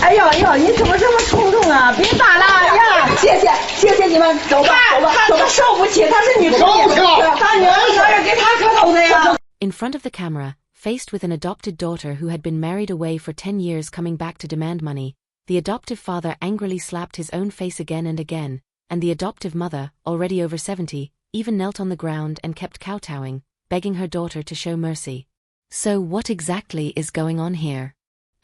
哎呦呦，你怎么这么冲动啊？别打了呀！谢谢你们，走吧，他受不起，他是女朋友，他女儿生日给他磕头的呀。In front of the camera, faced with an adopted daughter who had been married away for 10 years coming back to demand money, the adoptive father angrily slapped his own face again and again, and the adoptive mother, already over 70, even knelt on the ground and kept kowtowing, begging her daughter to show mercy. So what exactly is going on here?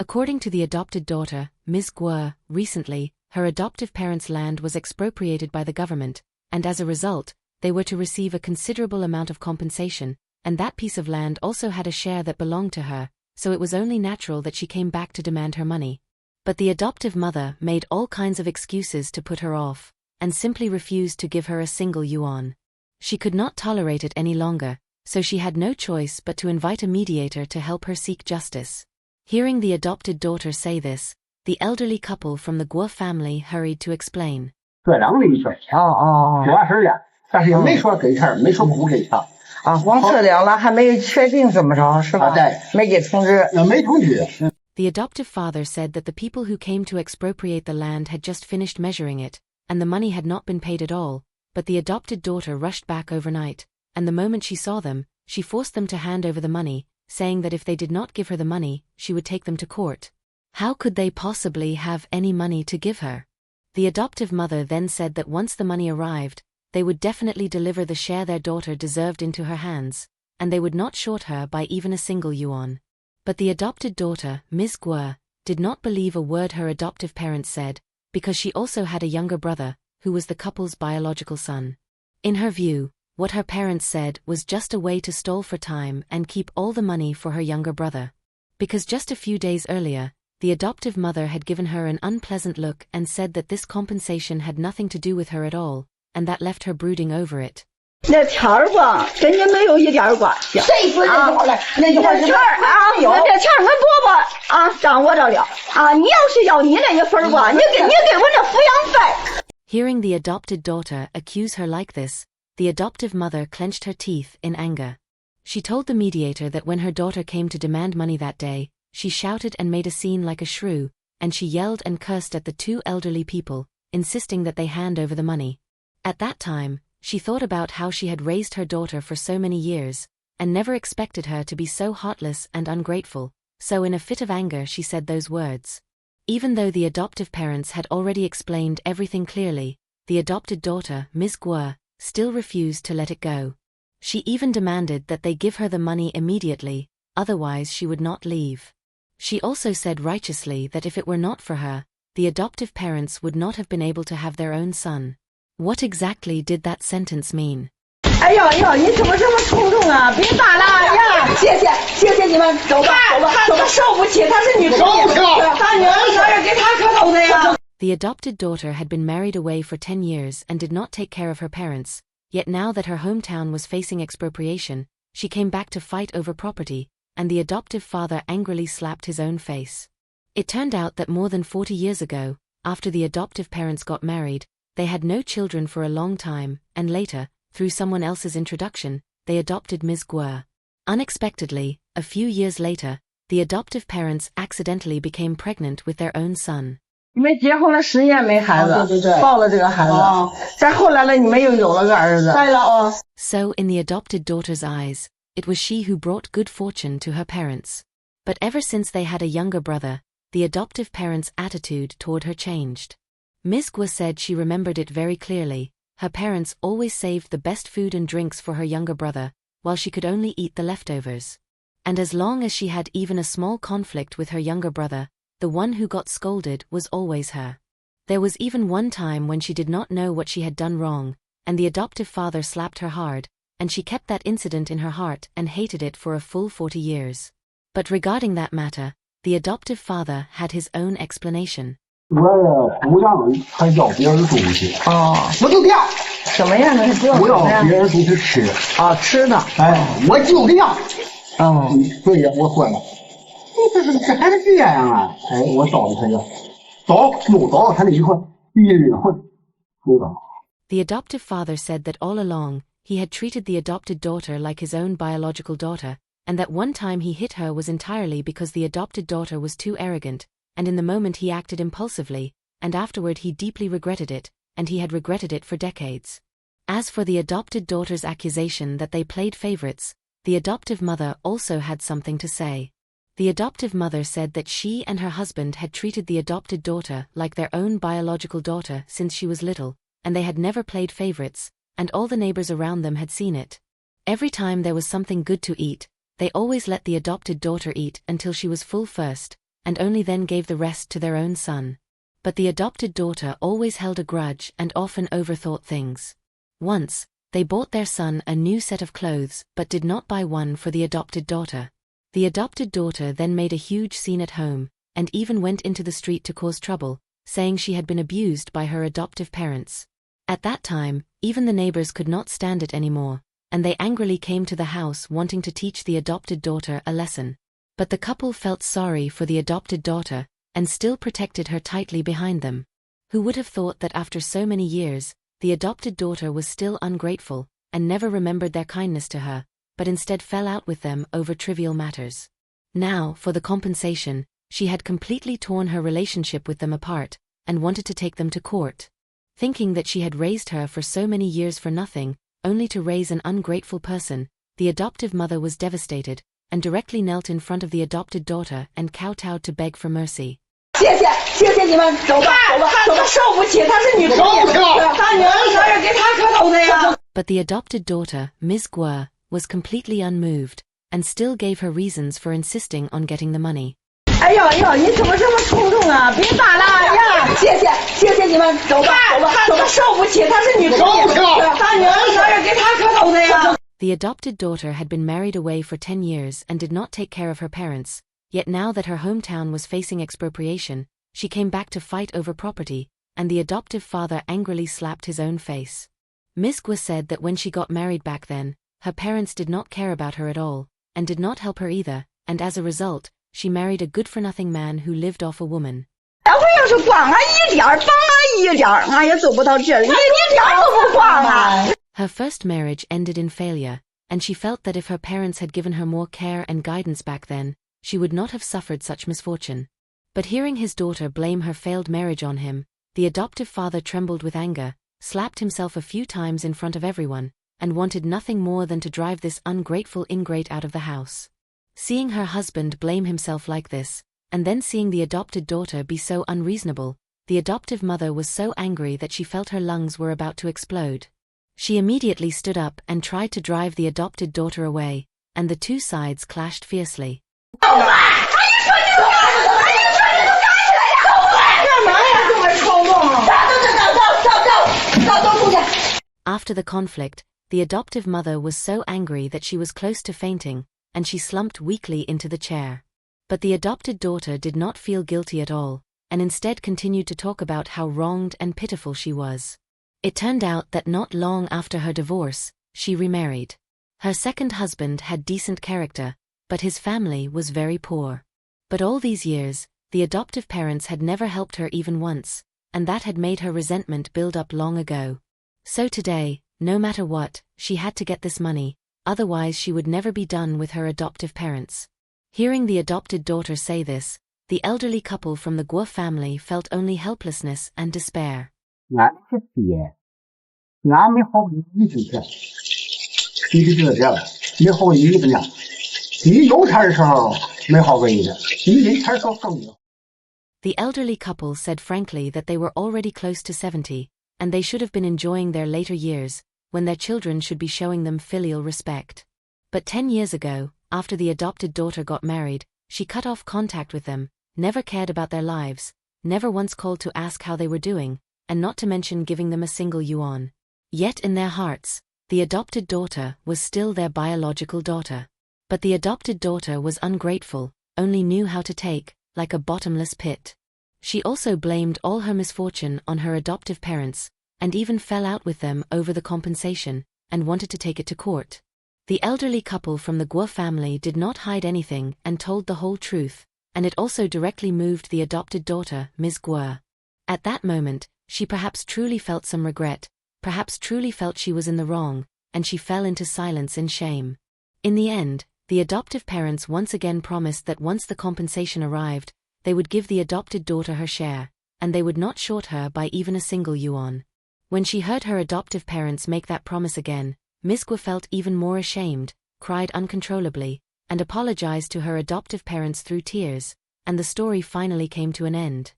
According to the adopted daughter, Ms. Guo, recently, her adoptive parents' land was expropriated by the government, and as a result, they were to receive a considerable amount of compensation, and that piece of land also had a share that belonged to her, so it was only natural that she came back to demand her money. But the adoptive mother made all kinds of excuses to put her off, and simply refused to give her a single yuan. She could not tolerate it any longer, so she had no choice but to invite a mediator to help her seek justice. Hearing the adopted daughter say this, the elderly couple from the Guo family hurried to explain. 测量了一圈，就完事儿了，但是也没说给钱，没说不给钱。光测量了，还没确定怎么着，是吧？对，没给通知。没通知。The adoptive father said that the people who came to expropriate the land had just finished measuring it, and the money had not been paid at all, but the adopted daughter rushed back overnight, and the moment she saw them, she forced them to hand over the money, saying that if they did not give her the money, she would take them to court. How could they possibly have any money to give her? The adoptive mother then said that once the money arrived, they would definitely deliver the share their daughter deserved into her hands, and they would not short her by even a single yuan. But the adopted daughter, Ms. Guo, did not believe a word her adoptive parents said, because she also had a younger brother, who was the couple's biological son. In her view, what her parents said was just a way to stall for time and keep all the money for her younger brother. Because just a few days earlier, the adoptive mother had given her an unpleasant look and said that this compensation had nothing to do with her at all, and that left her brooding over it. 那钱儿吧，跟你没有一点关系。谁说那句话来？那句话是那钱儿那钱儿俺伯伯掌握着了你要是要你那一份吧，你给我那抚养费。 Hearing the adopted daughter accuse her like this, the adoptive mother clenched her teeth in anger. She told the mediator that when her daughter came to demand money that day, she shouted and made a scene like a shrew, and she yelled and cursed at the two elderly people, insisting that they hand over the money. At that time, she thought about how she had raised her daughter for so many years, and never expected her to be so heartless and ungrateful, so in a fit of anger she said those words. Even though the adoptive parents had already explained everything clearly, the adopted daughter, Ms. Guo, still refused to let it go. She even demanded that they give her the money immediately, otherwise she would not leave. She also said righteously that if it were not for her, the adoptive parents would not have been able to have their own son. What exactly did that sentence mean? 哎呦呦，你怎么这么冲动啊？别打了呀！谢谢你们，走吧，他受不起，他是女朋友，他女儿生日给他磕头的呀。 The adopted daughter had been married away for 10 years and did not take care of her parents, yet now that her hometown was facing expropriation, she came back to fight over property, and the adoptive father angrily slapped his own face. It turned out that more than 40 years ago, after the adoptive parents got married, they had no children for a long time, and later, through someone else's introduction, they adopted Ms. Guo. Unexpectedly, a few years later, the adoptive parents accidentally became pregnant with their own son. 你们结婚了10年没孩子，对，抱了这个孩子，再后来了你们又有了个儿子。对了So in the adopted daughter's eyes, it was she who brought good fortune to her parents. But ever since they had a younger brother, the adoptive parents' attitude toward her changed. Ms. Guo said she remembered it very clearly. Her parents always saved the best food and drinks for her younger brother, while she could only eat the leftovers. And as long as she had even a small conflict with her younger brother, the one who got scolded was always her. There was even one time when she did not know what she had done wrong, and the adoptive father slapped her hard, and she kept that incident in her heart and hated it for a full 40 years. But regarding that matter, the adoptive father had his own explanation. 我不让他要别人东西我就这样。什么样的？不要别人东西吃吃的。我就这样。所以我说了，这还是这样啊？我找他呀，又找他那一块离婚，对吧？ The adoptive father said that all along, he had treated the adopted daughter like his own biological daughter, and that one time he hit her was entirely because the adopted daughter was too arrogant, and in the moment he acted impulsively, and afterward he deeply regretted it, and he had regretted it for decades. As for the adopted daughter's accusation that they played favorites, the adoptive mother also had something to say. The adoptive mother said that she and her husband had treated the adopted daughter like their own biological daughter since she was little, and they had never played favorites, and all the neighbors around them had seen it. Every time there was something good to eat, they always let the adopted daughter eat until she was full first, and only then gave the rest to their own son. But the adopted daughter always held a grudge and often overthought things. Once, they bought their son a new set of clothes but did not buy one for the adopted daughter. The adopted daughter then made a huge scene at home, and even went into the street to cause trouble, saying she had been abused by her adoptive parents. At that time, even the neighbors could not stand it anymore, and they angrily came to the house wanting to teach the adopted daughter a lesson. But the couple felt sorry for the adopted daughter, and still protected her tightly behind them. Who would have thought that after so many years, the adopted daughter was still ungrateful, and never remembered their kindness to her, but instead fell out with them over trivial matters. Now, for the compensation, she had completely torn her relationship with them apart, and wanted to take them to court. Thinking that she had raised her for so many years for nothing, only to raise an ungrateful person, the adoptive mother was devastated, and directly knelt in front of the adopted daughter and kowtowed to beg for mercy. 谢谢你们，走吧，受不起，她是女朋友，她女儿给她磕头的呀。 But the adopted daughter, Ms. Guo, was completely unmoved, and still gave her reasons for insisting on getting the money. 哎呦，你怎么这么冲动啊？别打了呀！谢谢你们，走吧，受不起，她是女朋友，她女儿给她磕头的呀。 The adopted daughter had been married away for 10 years and did not take care of her parents, yet now that her hometown was facing expropriation, she came back to fight over property, and the adoptive father angrily slapped his own face. Ms. Guo said that when she got married back then, her parents did not care about her at all, and did not help her either, and as a result, she married a good-for-nothing man who lived off a woman. 我要是管俺一点，帮俺一点，俺也走不到这里，你一点都不管俺。 Her first marriage ended in failure, and she felt that if her parents had given her more care and guidance back then, she would not have suffered such misfortune. But hearing his daughter blame her failed marriage on him, the adoptive father trembled with anger, slapped himself a few times in front of everyone, and wanted nothing more than to drive this ungrateful ingrate out of the house. Seeing her husband blame himself like this, and then seeing the adopted daughter be so unreasonable, the adoptive mother was so angry that she felt her lungs were about to explode. She immediately stood up and tried to drive the adopted daughter away, and the two sides clashed fiercely. After the conflict, the adoptive mother was so angry that she was close to fainting, and she slumped weakly into the chair. But the adopted daughter did not feel guilty at all, and instead continued to talk about how wronged and pitiful she was. It turned out that not long after her divorce, she remarried. Her second husband had decent character, but his family was very poor. But all these years, the adoptive parents had never helped her even once, and that had made her resentment build up long ago. So today, no matter what, she had to get this money, otherwise she would never be done with her adoptive parents. Hearing the adopted daughter say this, the elderly couple from the Guo family felt only helplessness and despair. 俺是爹，俺没好你今天，你就知道这了，没好你怎么样？你有钱的时候没好过你的，你没钱的时候更没有。 The elderly couple said frankly that they were already close to 70, and they should have been enjoying their later years, when their children should be showing them filial respect. But 10 years ago, after the adopted daughter got married, she cut off contact with them, never cared about their lives, never once called to ask how they were doing, and not to mention giving them a single yuan. Yet in their hearts, the adopted daughter was still their biological daughter. But the adopted daughter was ungrateful, only knew how to take, like a bottomless pit. She also blamed all her misfortune on her adoptive parents, and even fell out with them over the compensation, and wanted to take it to court. The elderly couple from the Guo family did not hide anything and told the whole truth, and it also directly moved the adopted daughter, Ms. Guo. At that moment, she perhaps truly felt some regret, perhaps truly felt she was in the wrong, and she fell into silence in shame. In the end, the adoptive parents once again promised that once the compensation arrived, they would give the adopted daughter her share, and they would not short her by even a single yuan. When she heard her adoptive parents make that promise again, Miss Gua felt even more ashamed, cried uncontrollably, and apologized to her adoptive parents through tears, and the story finally came to an end.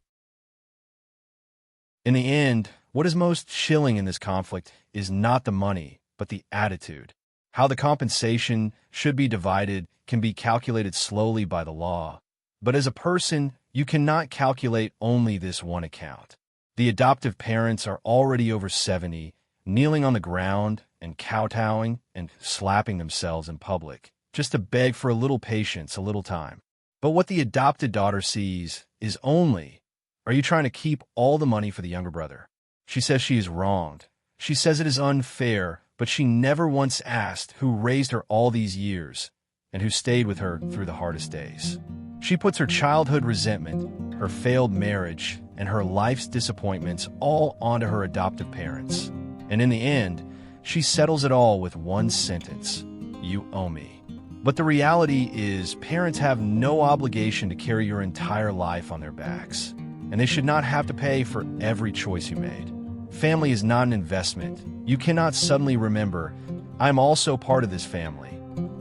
In the end, what is most chilling in this conflict is not the money, but the attitude. How the compensation should be divided can be calculated slowly by the law. But as a person, you cannot calculate only this one account. The adoptive parents are already over 70, kneeling on the ground and kowtowing and slapping themselves in public, just to beg for a little patience, a little time. But what the adopted daughter sees is only, are you trying to keep all the money for the younger brother? She says she is wronged. She says it is unfair, but she never once asked who raised her all these years and who stayed with her through the hardest days. She puts her childhood resentment, her failed marriage, and her life's disappointments all onto her adoptive parents. And in the end, she settles it all with one sentence: "You owe me." But the reality is, parents have no obligation to carry your entire life on their backs, and they should not have to pay for every choice you made. Family is not an investment. You cannot suddenly remember, I'm also part of this family,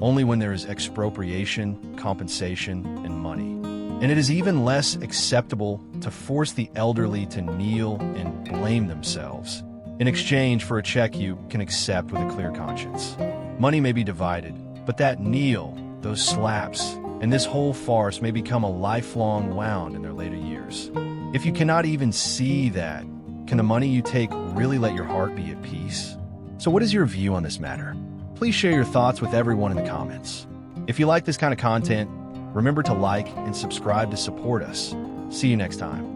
only when there is expropriation, compensation, and money. And it is even less acceptable to force the elderly to kneel and blame themselves in exchange for a check you can accept with a clear conscience. Money may be divided, but that kneel, those slaps, and this whole farce may become a lifelong wound in their later years. If you cannot even see that, can the money you take really let your heart be at peace? So what is your view on this matter? Please share your thoughts with everyone in the comments. If you like this kind of content, remember to like and subscribe to support us. See you next time.